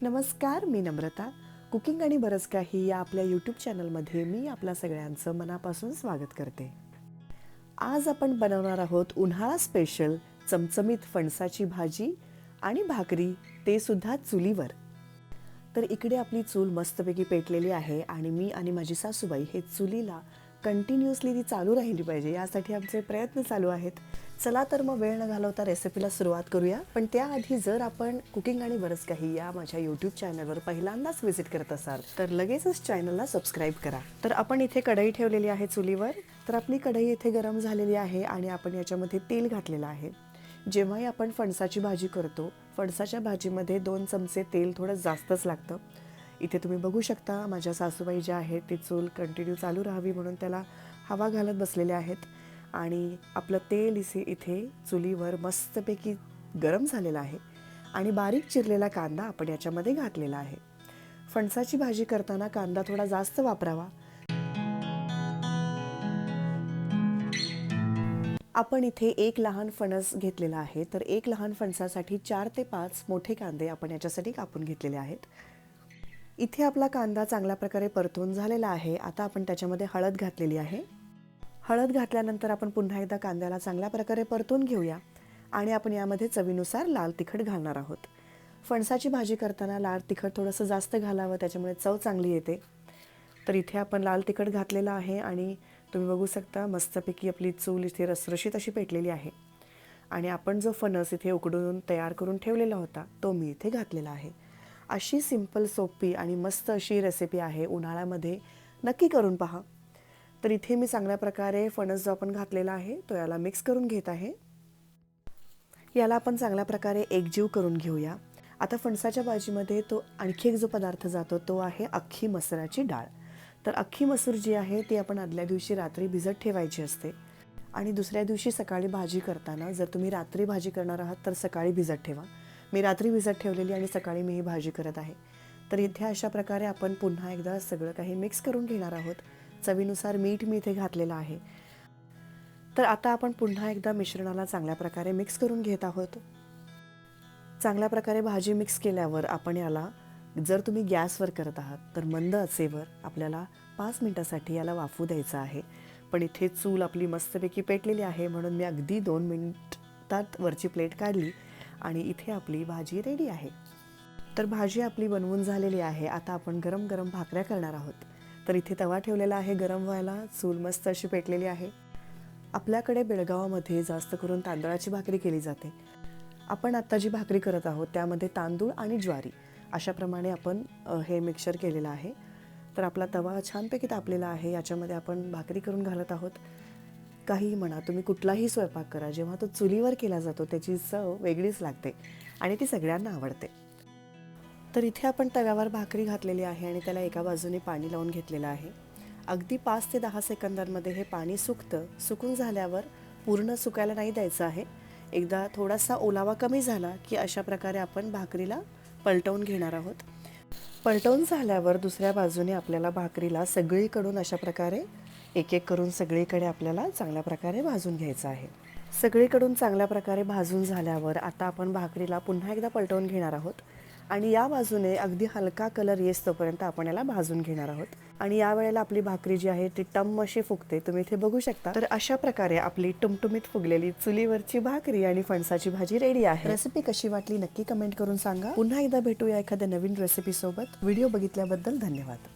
नमस्कार, मी नम्रता. कुकिंग आणि बरंच काही या आपल्या यूट्यूब चॅनलमध्ये मी आपल्या सगळ्यांचं मनापासून स्वागत करते. आज आपण बनवणार आहोत उन्हाळा स्पेशल चमचमीत फणसाची भाजी आणि भाकरी, ते सुद्धा चुलीवर. तर इकडे आपली चूल मस्तपैकी पेटलेली आहे आणि मी आणि माझी सासूबाई हे चुलीला कंटिन्युअसली ती चालू राहिली पाहिजे यासाठी आमचे प्रयत्न चालू आहेत. चला तर मग वेळ न घालवता रेसिपीला सुरुवात करूया. पण त्याआधी जर आपण कुकिंग आणि बरंच काही या माझ्या यूट्यूब चॅनलवर पहिल्यांदाच व्हिजिट करत असाल तर लगेचच चॅनलला सबस्क्राईब करा. तर आपण इथे कढई ठेवलेली आहे चुलीवर. तर आपली कढई इथे गरम झालेली आहे आणि आपण याच्यामध्ये तेल घातलेलं आहे. जेव्हाही आपण फणसाची भाजी करतो, फणसाच्या भाजीमध्ये 2 चमचे तेल थोडं जास्तच लागतं. इथे तुम्ही बघू शकता माझ्या सासूबाई ज्या आहेत ती चूल कंटिन्यू चालू राहावी म्हणून त्याला हवा घालत बसलेल्या आहेत आणि आपलं तेल इथे चुलीवर मस्तपैकी गरम झालेलं आहे आणि बारीक चिरलेला कांदा आपण याच्यामध्ये घातलेला आहे. फणसाची भाजी करताना कांदा थोडा जास्त वापरावा. आपण इथे एक लहान फणस घेतलेला आहे. तर एक लहान फणसासाठी 4 ते 5 मोठे कांदे आपण याच्यासाठी कापून घेतलेले आहेत. इथे आपला कांदा चांगल्या प्रकारे परतून झालेला आहे. आता आपण त्याच्यामध्ये हळद घातलेली आहे. हळद घातल्यानंतर आपण पुन्हा एकदा कांद्याला चांगल्या प्रकारे परतून घेऊया आणि आपण यामध्ये चवीनुसार लाल तिखट घालणार आहोत. फणसाची भाजी करताना लाल तिखट थोडंसं जास्त घालावं, त्याच्यामुळे चव चांगली येते. तर इथे आपण लाल तिखट घातलेलं आहे आणि तुम्ही बघू शकता मस्तपैकी आपली चूल इथे रसरशीत अशी पेटलेली आहे आणि आपण जो फणस इथे उकडून तयार करून ठेवलेला होता तो मी इथे घातलेला आहे. अशी सिंपल, सोपी आणि मस्त अशी रेसिपी आहे. उन्हाळ्यामध्ये नक्की करून पहा. तर इथे मी चांगल्या प्रकारे फणस जो आपण घातलेला आहे तो याला मिक्स करून घेत आहे. याला आपण चांगल्या प्रकारे एकजीव करून घेऊया. आता फणसाच्या भाजीमध्ये तो आणखी एक जो पदार्थ जातो तो आहे अख्खी मसुराची डाळ. तर अख्खी मसूर जी आहे ती आपण आदल्या दिवशी रात्री भिजत ठेवायची असते आणि दुसऱ्या दिवशी सकाळी भाजी करताना जर तुम्ही रात्री भाजी करणार आहात तर सकाळी भिजत ठेवा. मी रात्री भिजत ठेवलेली आणि सकाळी मी ही भाजी करत आहे. तर इथे अशा प्रकारे आपण पुन्हा एकदा सगळं काही मिक्स करून घेणार आहोत. चवीनुसार मीठ मी इथे घातलेलं आहे. तर आता आपण पुन्हा एकदा मिश्रणाला चांगल्या प्रकारे मिक्स करून घेत आहोत. चांगल्या प्रकारे भाजी मिक्स केल्यावर आपण याला, जर तुम्ही गॅसवर करत आहात तर मंद आचेवर आपल्याला 5 मिनिटासाठी याला वाफू द्यायचं आहे. पण इथे चूल आपली मस्तपैकी पेटलेली आहे म्हणून मी अगदी 2 मिनिटात वरची प्लेट काढली आणि इथे आपली भाजी रेडी आहे. तर भाजी आपली बनवून झालेली आहे. आता आपण गरम गरम भाकऱ्या करणार आहोत. तर इथे तवा ठेवलेला आहे गरम व्हायला. चूल मस्त अशी पेटलेली आहे. आपल्याकडे बेळगावामध्ये जास्त करून तांदळाची भाकरी केली जाते. आपण आत्ता जी भाकरी करत आहोत त्यामध्ये तांदूळ आणि ज्वारी अशाप्रमाणे आपण हे मिक्सचर केलेलं आहे. तर आपला तवा छानपैकी तापलेला आहे. याच्यामध्ये आपण भाकरी करून घालत आहोत. काही म्हणा, तुम्ही कुठलाही स्वयंपाक करा, जेव्हा तो चुलीवर केला जातो त्याची चव वेगळीच लागते आणि ती सगळ्यांना आवडते. तर इथे आपण तव्यावर भाकरी घातलेली आहे आणि त्याला एका बाजूने पाणी लावून घेतलेलं आहे. अगदी 5 ते 10 सेकंदांमध्ये हे पाणी सुकतं. सुकून झाल्यावर पूर्ण सुकायला नाही द्यायचं आहे. एकदा थोडासा ओलावा कमी झाला की अशा प्रकारे आपण भाकरीला पलटवून घेणार आहोत. पलटवून झाल्यावर दुसऱ्या बाजूने आपल्याला भाकरीला सगळीकडून अशा प्रकारे एक एक करून सगळीकडे आपल्याला चांगल्या प्रकारे भाजून घ्यायचं आहे. सगळीकडून चांगल्या प्रकारे भाजून झाल्यावर आता आपण भाकरीला पुन्हा एकदा पलटवून घेणार आहोत आणि या बाजूने अगदी हलका कलर येईपर्यंत आपण याला भाजून घेणार आहोत. आणि या वेळेला आपली भाकरी जी आहे ती टम अशी फुगते, तुम्ही इथे बघू शकता. तर अशा प्रकारे आपली टुमटुमीत फुगलेली चुलीवरची भाकरी आणि फणसाची भाजी रेडी आहे. रेसिपी कशी वाटली नक्की कमेंट करून सांगा. पुन्हा एकदा भेटूया एखाद्या नवीन रेसिपी सोबत. व्हिडिओ बघितल्याबद्दल धन्यवाद.